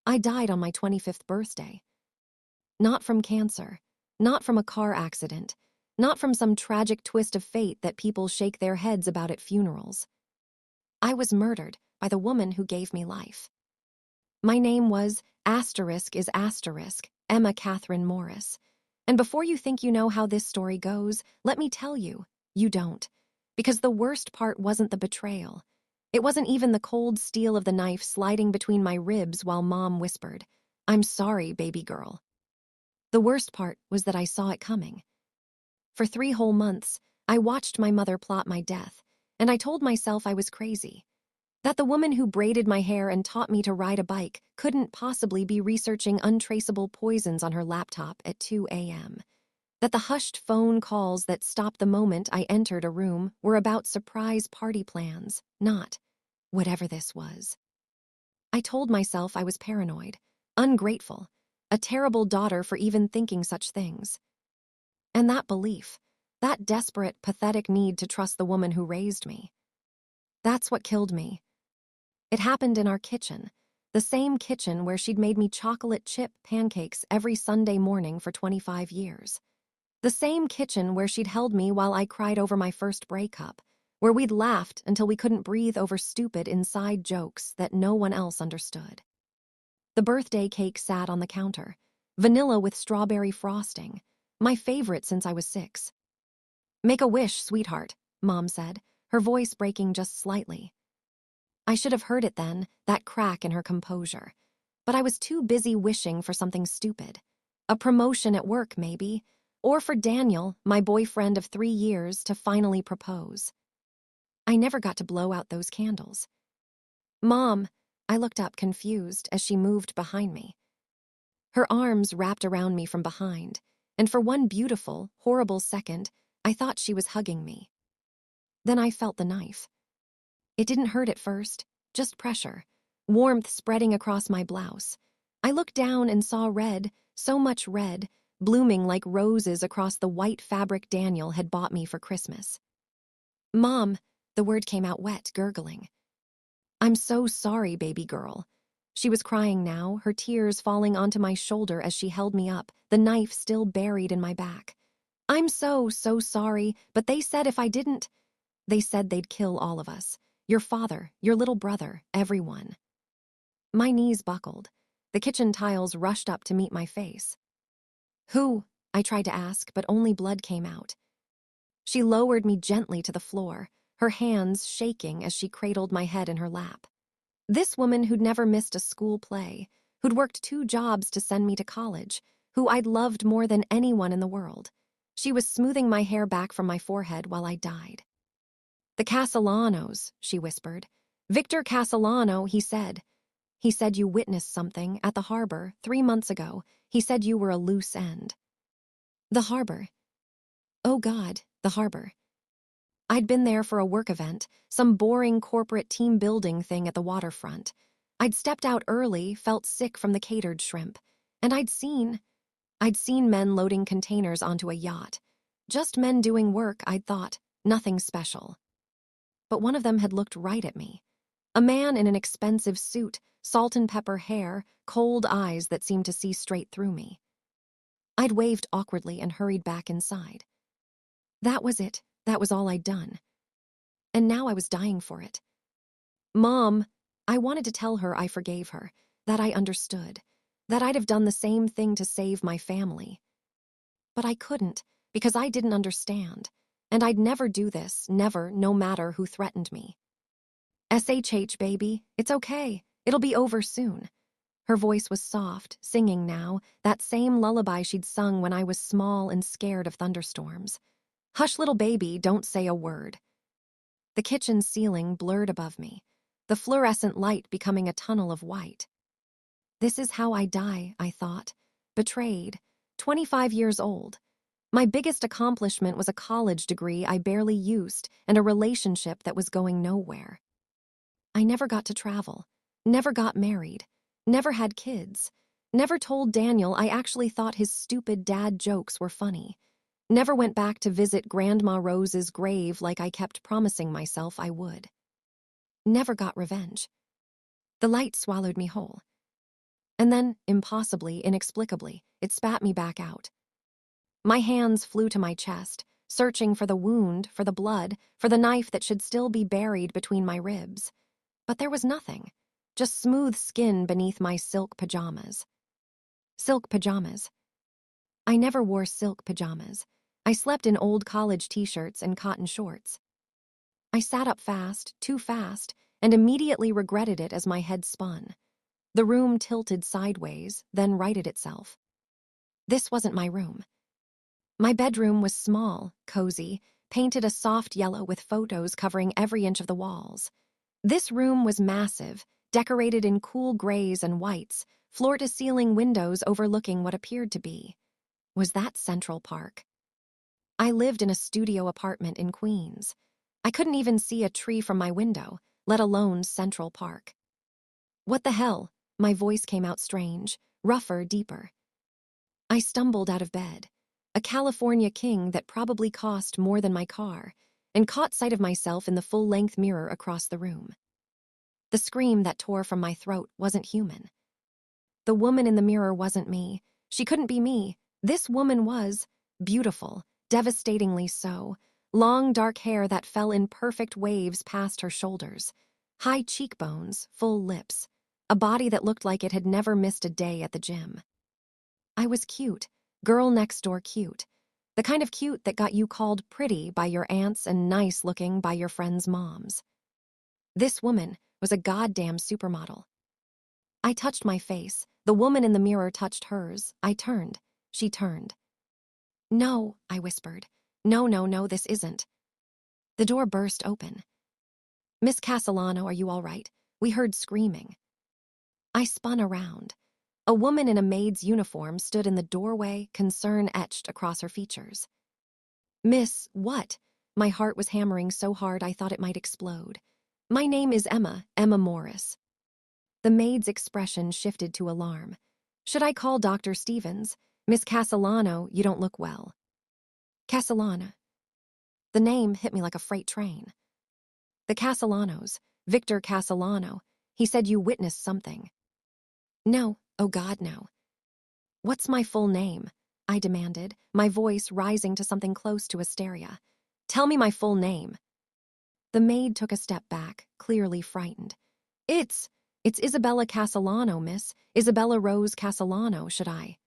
I died on my 25th birthday. Not from cancer, not from a car accident, not from some tragic twist of fate that people shake their heads about at funerals. I was murdered by the woman who gave me life. My name was Emma Catherine Morris. And before you think you know how this story goes, let me tell you, you don't. Because the worst part wasn't the betrayal. It wasn't even the cold steel of the knife sliding between my ribs while Mom whispered, "I'm sorry, baby girl." The worst part was that I saw it coming. For 3 whole months, I watched my mother plot my death, and I told myself I was crazy. That the woman who braided my hair and taught me to ride a bike couldn't possibly be researching untraceable poisons on her laptop at 2 a.m. That the hushed phone calls that stopped the moment I entered a room were about surprise party plans, not whatever this was. I told myself I was paranoid, ungrateful, a terrible daughter for even thinking such things. And that belief, that desperate, pathetic need to trust the woman who raised me, that's what killed me. It happened in our kitchen, the same kitchen where she'd made me chocolate chip pancakes every Sunday morning for 25 years. The same kitchen where she'd held me while I cried over my first breakup, where we'd laughed until we couldn't breathe over stupid inside jokes that no one else understood. The birthday cake sat on the counter, vanilla with strawberry frosting, my favorite since I was 6. "Make a wish, sweetheart," Mom said, her voice breaking just slightly. I should have heard it then, that crack in her composure. But I was too busy wishing for something stupid. A promotion at work, maybe. Or for Daniel, my boyfriend of 3 years, to finally propose. I never got to blow out those candles. "Mom," I looked up confused as she moved behind me. Her arms wrapped around me from behind, and for one beautiful, horrible second, I thought she was hugging me. Then I felt the knife. It didn't hurt at first, just pressure, warmth spreading across my blouse. I looked down and saw red, so much red, blooming like roses across the white fabric Daniel had bought me for Christmas. "Mom," the word came out wet, gurgling. "I'm so sorry, baby girl." She was crying now, her tears falling onto my shoulder as she held me up, the knife still buried in my back. "I'm so sorry, but they said if I didn't, they said they'd kill all of us. Your father, your little brother, everyone." My knees buckled. The kitchen tiles rushed up to meet my face. "Who?" I tried to ask, but only blood came out. She lowered me gently to the floor, her hands shaking as she cradled my head in her lap. This woman who'd never missed a school play, who'd worked 2 jobs to send me to college, who I'd loved more than anyone in the world. She was smoothing my hair back from my forehead while I died. "The Castellanos," she whispered. "Victor Castellano, he said. He said you witnessed something at the harbor 3 months ago. He said you were a loose end." The harbor. Oh God, the harbor. I'd been there for a work event, some boring corporate team building thing at the waterfront. I'd stepped out early, felt sick from the catered shrimp, and I'd seen men loading containers onto a yacht. Just men doing work, I'd thought, nothing special. But one of them had looked right at me. A man in an expensive suit, salt and pepper hair, cold eyes that seemed to see straight through me. I'd waved awkwardly and hurried back inside. That was it. That was all I'd done. And now I was dying for it. "Mom," I wanted to tell her I forgave her, that I understood, that I'd have done the same thing to save my family. But I couldn't, because I didn't understand. And I'd never do this, never, no matter who threatened me. "SHH, baby, it's okay. It'll be over soon." Her voice was soft, singing now, that same lullaby she'd sung when I was small and scared of thunderstorms. "Hush, little baby, don't say a word." The kitchen ceiling blurred above me, the fluorescent light becoming a tunnel of white. This is how I die, I thought. Betrayed, 25 years old. My biggest accomplishment was a college degree I barely used and a relationship that was going nowhere. I never got to travel, never got married, never had kids, never told Daniel I actually thought his stupid dad jokes were funny, never went back to visit Grandma Rose's grave like I kept promising myself I would. Never got revenge. The light swallowed me whole. And then, impossibly, inexplicably, it spat me back out. My hands flew to my chest, searching for the wound, for the blood, for the knife that should still be buried between my ribs. But there was nothing, just smooth skin beneath my silk pajamas. Silk pajamas. I never wore silk pajamas. I slept in old college t-shirts and cotton shorts. I sat up fast, too fast, and immediately regretted it as my head spun. The room tilted sideways, then righted itself. This wasn't my room. My bedroom was small, cozy, painted a soft yellow with photos covering every inch of the walls. This room was massive, decorated in cool grays and whites, floor-to-ceiling windows overlooking what appeared to be. Was that Central Park? I lived in a studio apartment in Queens. I couldn't even see a tree from my window, let alone Central Park. What the hell? My voice came out strange, rougher, deeper. I stumbled out of bed, a California king that probably cost more than my car, and caught sight of myself in the full-length mirror across the room. The scream that tore from my throat wasn't human. The woman in the mirror wasn't me. She couldn't be me. This woman was beautiful, devastatingly so. Long dark hair that fell in perfect waves past her shoulders. High cheekbones, full lips. A body that looked like it had never missed a day at the gym. I was cute, girl next door cute. The kind of cute that got you called pretty by your aunts and nice looking by your friends' moms. This woman was a goddamn supermodel. I touched my face. The woman in the mirror touched hers. I turned. She turned. "No," I whispered. "No, no, no, this isn't." The door burst open. "Miss Castellano, are you all right? We heard screaming." I spun around. A woman in a maid's uniform stood in the doorway, concern etched across her features. "Miss, what?" My heart was hammering so hard I thought it might explode. "My name is Emma, Emma Morris." The maid's expression shifted to alarm. "Should I call Dr. Stevens? Miss Castellano, you don't look well." Castellana. The name hit me like a freight train. The Castellanos, Victor Castellano. He said you witnessed something. No, oh God, no. "What's my full name?" I demanded, my voice rising to something close to hysteria. "Tell me my full name." The maid took a step back, clearly frightened. It's Isabella Castellano, miss. Isabella Rose Castellano, should I?"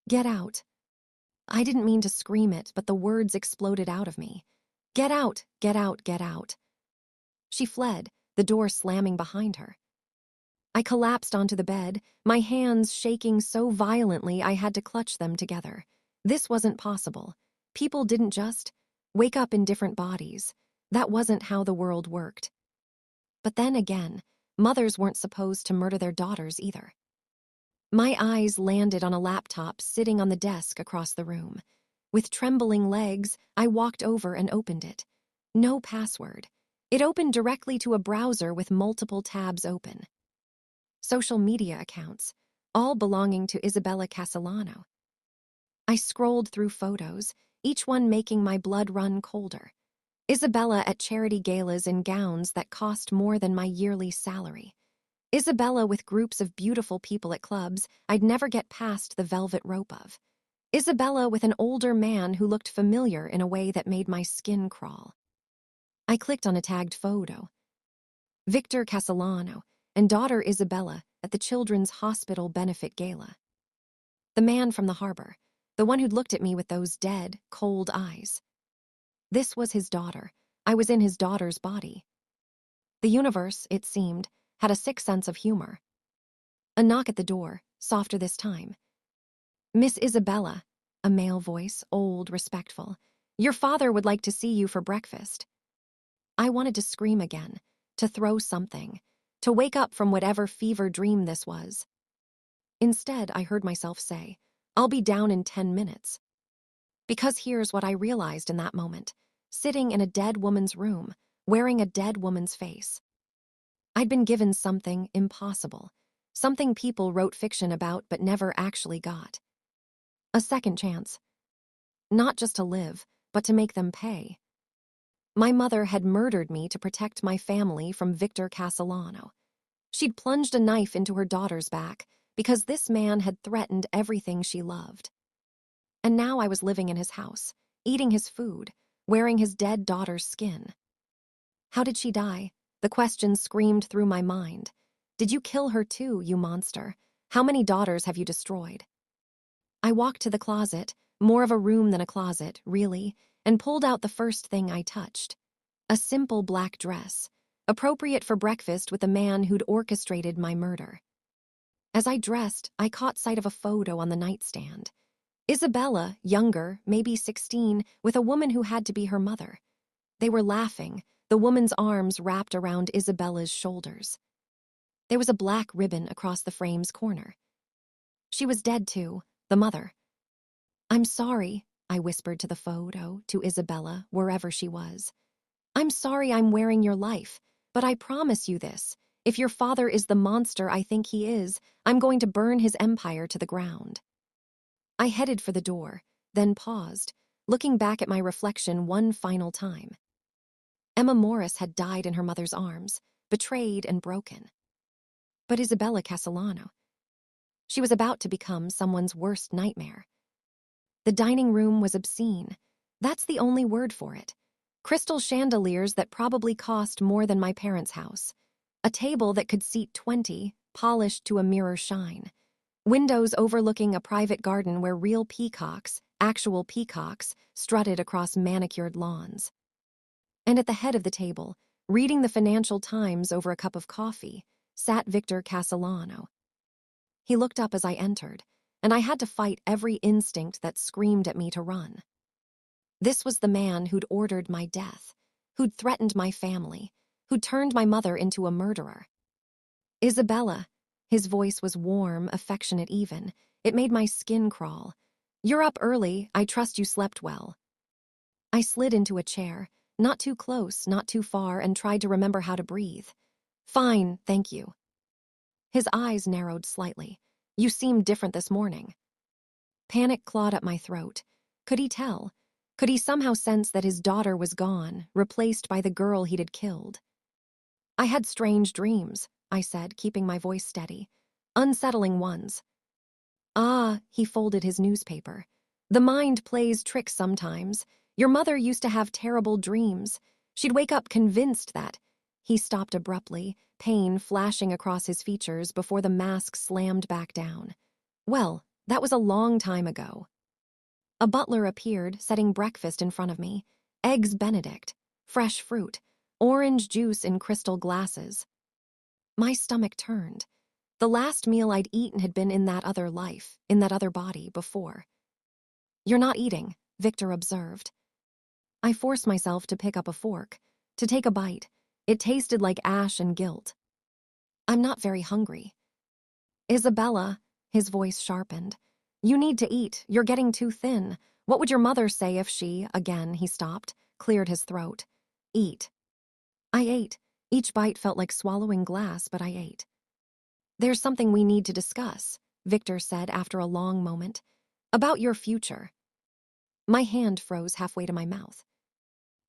"Get out." I didn't mean to scream it, but the words exploded out of me. "Get out, get out, get out." She fled, the door slamming behind her. I collapsed onto the bed, my hands shaking so violently I had to clutch them together. This wasn't possible. People didn't just wake up in different bodies. That wasn't how the world worked. But then again, mothers weren't supposed to murder their daughters either. My eyes landed on a laptop sitting on the desk across the room. With trembling legs, I walked over and opened it. No password. It opened directly to a browser with multiple tabs open. Social media accounts, all belonging to Isabella Castellano. I scrolled through photos, each one making my blood run colder. Isabella at charity galas in gowns that cost more than my yearly salary. Isabella with groups of beautiful people at clubs I'd never get past the velvet rope of. Isabella with an older man who looked familiar in a way that made my skin crawl. I clicked on a tagged photo. Victor Castellano and daughter Isabella at the Children's Hospital Benefit Gala. The man from the harbor, the one who'd looked at me with those dead, cold eyes. This was his daughter. I was in his daughter's body. The universe, it seemed, had a sick sense of humor. A knock at the door, softer this time. "Miss Isabella," a male voice, old, respectful. "Your father would like to see you for breakfast." I wanted to scream again, to throw something, to wake up from whatever fever dream this was. Instead, I heard myself say, "I'll be down in 10 minutes. Because here's what I realized in that moment, sitting in a dead woman's room, wearing a dead woman's face. I'd been given something impossible, something people wrote fiction about but never actually got. A second chance. Not just to live, but to make them pay. My mother had murdered me to protect my family from Victor Castellano. She'd plunged a knife into her daughter's back because this man had threatened everything she loved. And now I was living in his house, eating his food, wearing his dead daughter's skin. How did she die? The question screamed through my mind. Did you kill her too, you monster? How many daughters have you destroyed? I walked to the closet, more of a room than a closet, really, and pulled out the first thing I touched. A simple black dress, appropriate for breakfast with the man who'd orchestrated my murder. As I dressed, I caught sight of a photo on the nightstand. Isabella, younger, maybe 16, with a woman who had to be her mother. They were laughing, the woman's arms wrapped around Isabella's shoulders. There was a black ribbon across the frame's corner. She was dead too, the mother. I'm sorry, I whispered to the photo, to Isabella, wherever she was. I'm sorry I'm wearing your life, but I promise you this. If your father is the monster I think he is, I'm going to burn his empire to the ground. I headed for the door, then paused, looking back at my reflection one final time. Emma Morris had died in her mother's arms, betrayed and broken. But Isabella Castellano, she was about to become someone's worst nightmare. The dining room was obscene. That's the only word for it. Crystal chandeliers that probably cost more than my parents' house. A table that could seat 20, polished to a mirror shine. Windows overlooking a private garden where real peacocks, actual peacocks, strutted across manicured lawns. And at the head of the table, reading the Financial Times over a cup of coffee, sat Victor Castellano. He looked up as I entered, and I had to fight every instinct that screamed at me to run. This was the man who'd ordered my death, who'd threatened my family, who'd turned my mother into a murderer. Isabella, his voice was warm, affectionate even. It made my skin crawl. You're up early, I trust you slept well. I slid into a chair, not too close, not too far, and tried to remember how to breathe. Fine, thank you. His eyes narrowed slightly. You seemed different this morning. Panic clawed up my throat. Could he tell? Could he somehow sense that his daughter was gone, replaced by the girl he'd had killed? I had strange dreams, I said, keeping my voice steady. Unsettling ones. Ah, he folded his newspaper. The mind plays tricks sometimes. Your mother used to have terrible dreams. She'd wake up convinced that... He stopped abruptly, pain flashing across his features before the mask slammed back down. Well, that was a long time ago. A butler appeared, setting breakfast in front of me. Eggs Benedict, fresh fruit, orange juice in crystal glasses. My stomach turned. The last meal I'd eaten had been in that other life, in that other body, before. You're not eating, Victor observed. I forced myself to pick up a fork, to take a bite. It tasted like ash and guilt. I'm not very hungry. Isabella, his voice sharpened. You need to eat. You're getting too thin. What would your mother say if she, again, he stopped, cleared his throat. Eat. I ate. Each bite felt like swallowing glass, but I ate. There's something we need to discuss, Victor said after a long moment. About your future. My hand froze halfway to my mouth.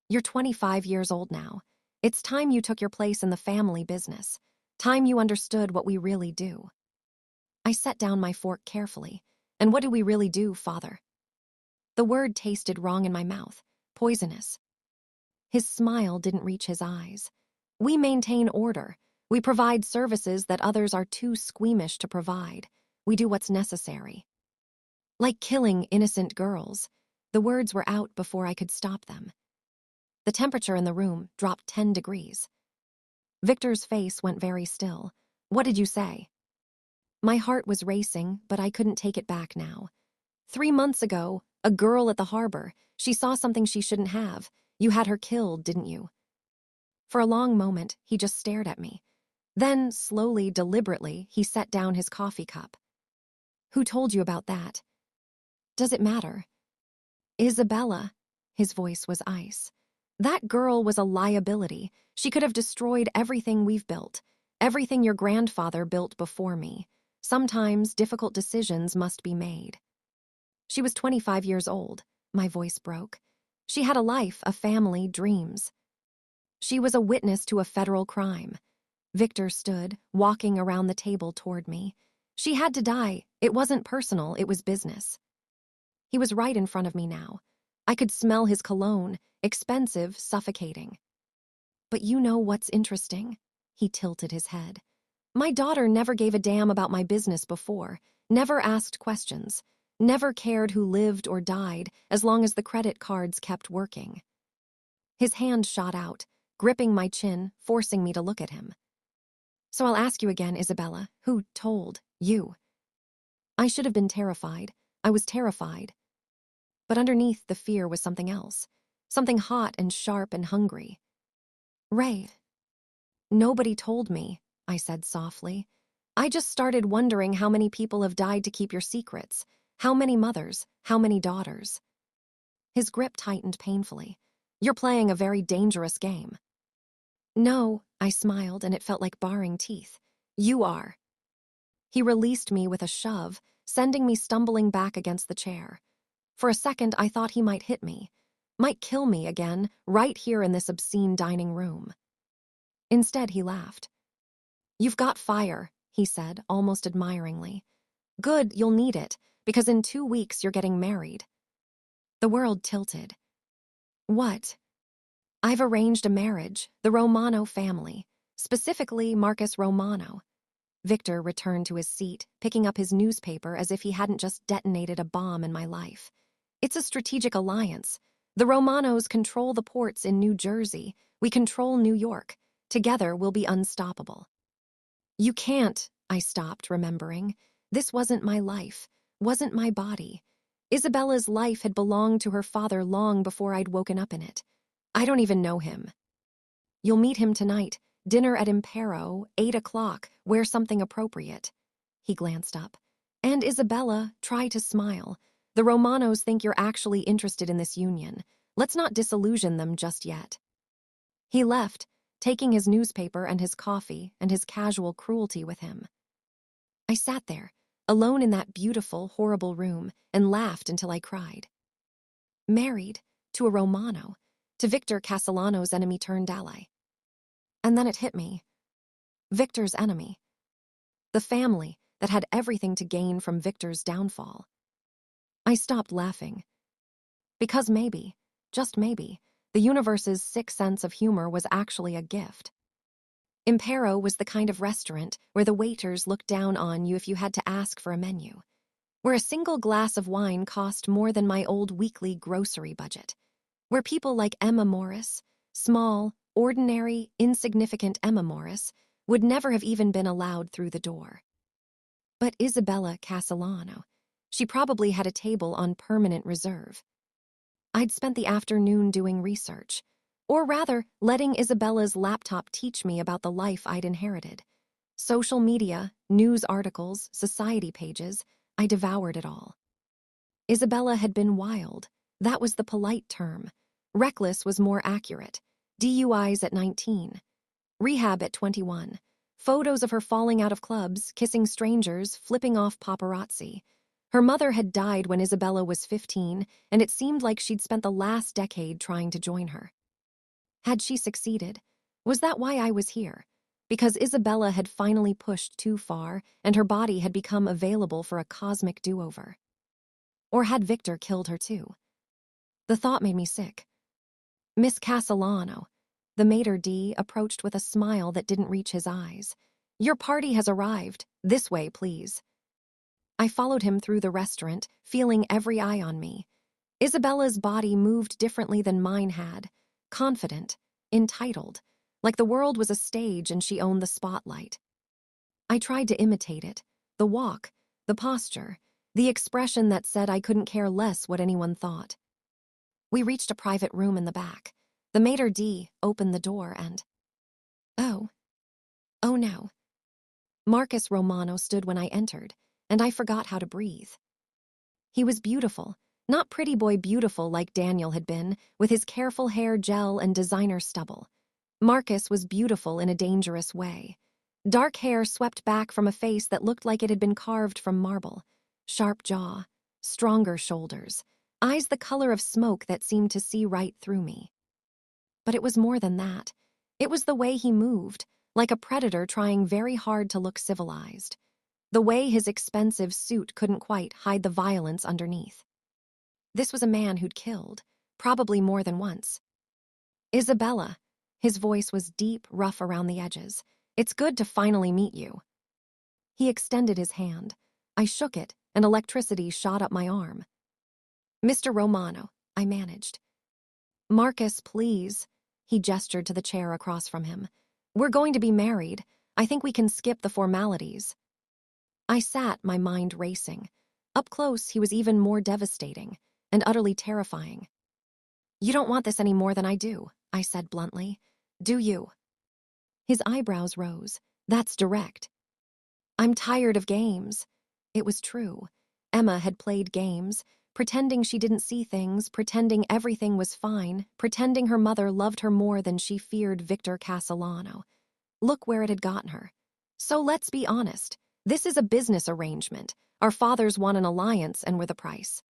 You're 25 years old now. It's time you took your place in the family business. Time you understood what we really do. I set down my fork carefully. And what do we really do, Father? The word tasted wrong in my mouth, poisonous. His smile didn't reach his eyes. We maintain order. We provide services that others are too squeamish to provide. We do what's necessary. Like killing innocent girls. The words were out before I could stop them. The temperature in the room dropped 10 degrees. Victor's face went very still. What did you say? My heart was racing, but I couldn't take it back now. 3 months ago, a girl at the harbor, she saw something she shouldn't have. You had her killed, didn't you? For a long moment, he just stared at me. Then, slowly, deliberately, he set down his coffee cup. Who told you about that? Does it matter? Isabella. His voice was ice. That girl was a liability. She could have destroyed everything we've built, everything your grandfather built before me. Sometimes difficult decisions must be made. She was 25 years old. My voice broke. She had a life, a family, dreams. She was a witness to a federal crime. Victor stood, walking around the table toward me. She had to die. It wasn't personal, it was business. He was right in front of me now. I could smell his cologne, expensive, suffocating. But you know what's interesting? He tilted his head. My daughter never gave a damn about my business before, never asked questions, never cared who lived or died as long as the credit cards kept working. His hand shot out, gripping my chin, forcing me to look at him. So I'll ask you again, Isabella, who told you? I should have been terrified. I was terrified. But underneath the fear was something else, something hot and sharp and hungry. Ray. Nobody told me, I said softly. I just started wondering how many people have died to keep your secrets. How many mothers, how many daughters? His grip tightened painfully. You're playing a very dangerous game. No, I smiled, and it felt like baring teeth. You are. He released me with a shove, sending me stumbling back against the chair. For a second, I thought he might hit me, might kill me again, right here in this obscene dining room. Instead, he laughed. You've got fire, he said, almost admiringly. Good, you'll need it, because in 2 weeks you're getting married. The world tilted. What? I've arranged a marriage, the Romano family, specifically Marcus Romano. Victor returned to his seat, picking up his newspaper as if he hadn't just detonated a bomb in my life. It's a strategic alliance. The Romanos control the ports in New Jersey. We control New York. Together, we'll be unstoppable. You can't, I stopped, remembering. This wasn't my life, wasn't my body. Isabella's life had belonged to her father long before I'd woken up in it. I don't even know him. You'll meet him tonight. Dinner at Impero, 8 o'clock. Wear something appropriate. He glanced up. And Isabella, try to smile. The Romanos think you're actually interested in this union. Let's not disillusion them just yet. He left, taking his newspaper and his coffee and his casual cruelty with him. I sat there, alone in that beautiful, horrible room, and laughed until I cried. Married to a Romano, to Victor Castellano's enemy-turned-ally. And then it hit me. Victor's enemy. The family that had everything to gain from Victor's downfall. I stopped laughing. Because maybe, just maybe, the universe's sick sense of humor was actually a gift. Impero was the kind of restaurant where the waiters looked down on you if you had to ask for a menu, where a single glass of wine cost more than my old weekly grocery budget, where people like Emma Morris, small, ordinary, insignificant Emma Morris, would never have even been allowed through the door. But Isabella Castellano, she probably had a table on permanent reserve. I'd spent the afternoon doing research, or rather, letting Isabella's laptop teach me about the life I'd inherited. Social media, news articles, society pages, I devoured it all. Isabella had been wild. That was the polite term. Reckless was more accurate. DUIs at 19. Rehab at 21. Photos of her falling out of clubs, kissing strangers, flipping off paparazzi. Her mother had died when Isabella was 15, and it seemed like she'd spent the last decade trying to join her. Had she succeeded? Was that why I was here? Because Isabella had finally pushed too far, and her body had become available for a cosmic do-over? Or had Victor killed her too? The thought made me sick. Miss Castellano, the maitre d' approached with a smile that didn't reach his eyes. Your party has arrived. This way, please. I followed him through the restaurant, feeling every eye on me. Isabella's body moved differently than mine had, confident, entitled, like the world was a stage and she owned the spotlight. I tried to imitate it, the walk, the posture, the expression that said I couldn't care less what anyone thought. We reached a private room in the back. The maitre d' opened the door and... Oh no. Marcus Romano stood when I entered, and I forgot how to breathe. He was beautiful, not pretty boy beautiful like Daniel had been, with his careful hair gel and designer stubble. Marcus was beautiful in a dangerous way. Dark hair swept back from a face that looked like it had been carved from marble. Sharp jaw, stronger shoulders, eyes the color of smoke that seemed to see right through me. But it was more than that. It was the way he moved, like a predator trying very hard to look civilized. The way his expensive suit couldn't quite hide the violence underneath. This was a man who'd killed, probably more than once. Isabella. His voice was deep, rough around the edges. It's good to finally meet you. He extended his hand. I shook it, and electricity shot up my arm. Mr. Romano, I managed. Marcus, please. He gestured to the chair across from him. We're going to be married. I think we can skip the formalities. I sat, my mind racing. Up close, he was even more devastating and utterly terrifying. You don't want this any more than I do, I said bluntly. Do you? His eyebrows rose. That's direct. I'm tired of games. It was true. Emma had played games, pretending she didn't see things, pretending everything was fine, pretending her mother loved her more than she feared Victor Castellano. Look where it had gotten her. So let's be honest. This is a business arrangement. Our fathers want an alliance, and we're the price.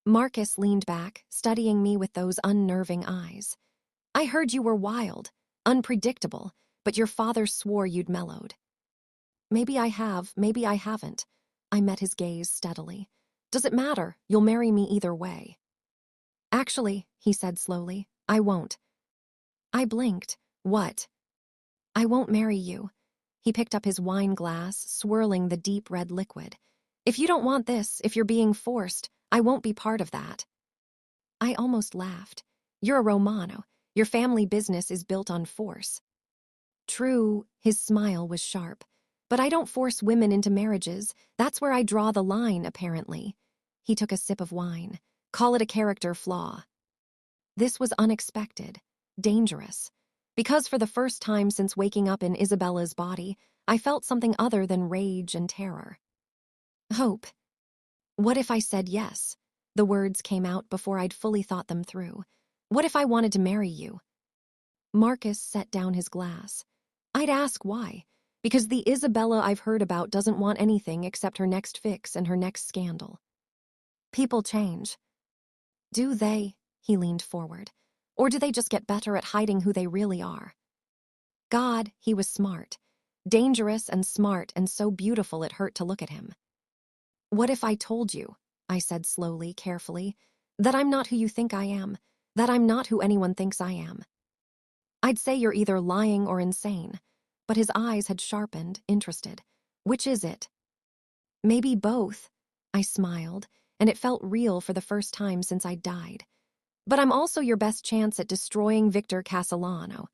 Marcus leaned back, studying me with those unnerving eyes. I heard you were wild, unpredictable, but your father swore you'd mellowed. Maybe I have, maybe I haven't. I met his gaze steadily. Does it matter? You'll marry me either way. Actually, he said slowly, I won't. I blinked. What? I won't marry you. He picked up his wine glass, swirling the deep red liquid. If you don't want this, if you're being forced, I won't be part of that. I almost laughed. You're a Romano. Your family business is built on force. True, his smile was sharp. But I don't force women into marriages. That's where I draw the line, apparently. He took a sip of wine. Call it a character flaw. This was unexpected, dangerous. Because for the first time since waking up in Isabella's body, I felt something other than rage and terror. Hope. What if I said yes? The words came out before I'd fully thought them through. What if I wanted to marry you? Marcus set down his glass. I'd ask why. Because the Isabella I've heard about doesn't want anything except her next fix and her next scandal. People change. Do they? He leaned forward. Or do they just get better at hiding who they really are? God, he was smart. Dangerous and smart and so beautiful it hurt to look at him. What if I told you, I said slowly, carefully, that I'm not who you think I am, that I'm not who anyone thinks I am? I'd say you're either lying or insane. But his eyes had sharpened, interested. Which is it? Maybe both. I smiled, and it felt real for the first time since I'd died. But I'm also your best chance at destroying Victor Castellano.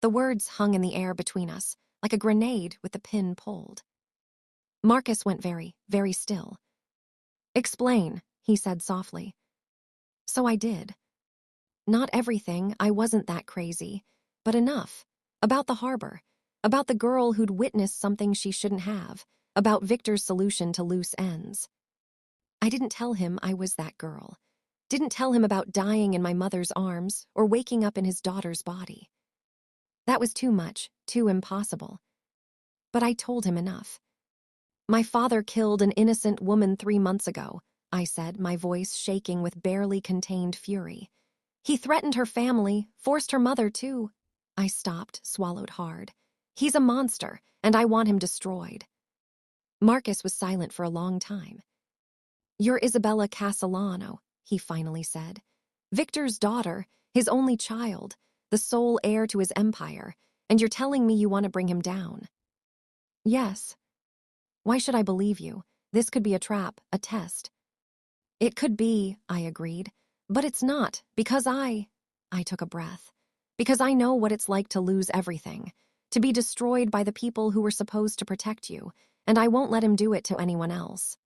The words hung in the air between us, like a grenade with the pin pulled. Marcus went very, very still. Explain, he said softly. So I did. Not everything, I wasn't that crazy, but enough. About the harbor. About the girl who'd witnessed something she shouldn't have, about Victor's solution to loose ends. I didn't tell him I was that girl. Didn't tell him about dying in my mother's arms or waking up in his daughter's body. That was too much, too impossible. But I told him enough. My father killed an innocent woman 3 months ago, I said, my voice shaking with barely contained fury. He threatened her family, forced her mother too. I stopped, swallowed hard. He's a monster, and I want him destroyed. Marcus was silent for a long time. You're Isabella Castellano, he finally said. Victor's daughter, his only child, the sole heir to his empire, and you're telling me you want to bring him down. Yes. Why should I believe you? This could be a trap, a test. It could be, I agreed, but it's not, because I took a breath. Because I know what it's like to lose everything, to be destroyed by the people who were supposed to protect you, and I won't let him do it to anyone else.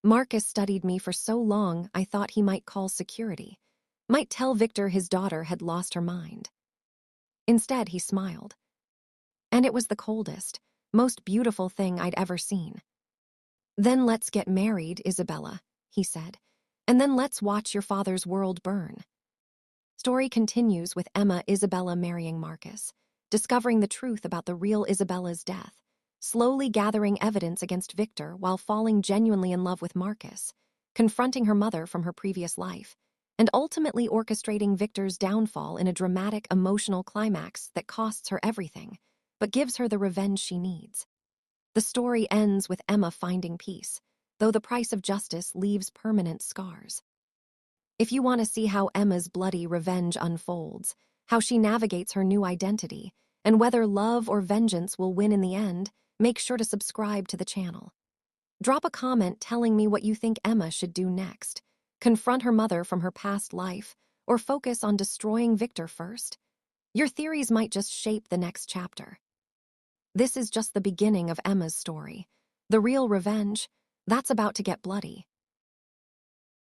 Marcus studied me for so long I thought he might call security, might tell Victor his daughter had lost her mind. Instead, he smiled. And it was the coldest, most beautiful thing I'd ever seen. Then let's get married, Isabella, he said, and then let's watch your father's world burn. Story continues with Emma Isabella marrying Marcus, discovering the truth about the real Isabella's death, slowly gathering evidence against Victor while falling genuinely in love with Marcus, confronting her mother from her previous life, and ultimately orchestrating Victor's downfall in a dramatic, emotional climax that costs her everything, but gives her the revenge she needs. The story ends with Emma finding peace, though the price of justice leaves permanent scars. If you want to see how Emma's bloody revenge unfolds, how she navigates her new identity, and whether love or vengeance will win in the end, make sure to subscribe to the channel. Drop a comment telling me what you think Emma should do next. Confront her mother from her past life, or focus on destroying Victor first. Your theories might just shape the next chapter. This is just the beginning of Emma's story. The real revenge, that's about to get bloody.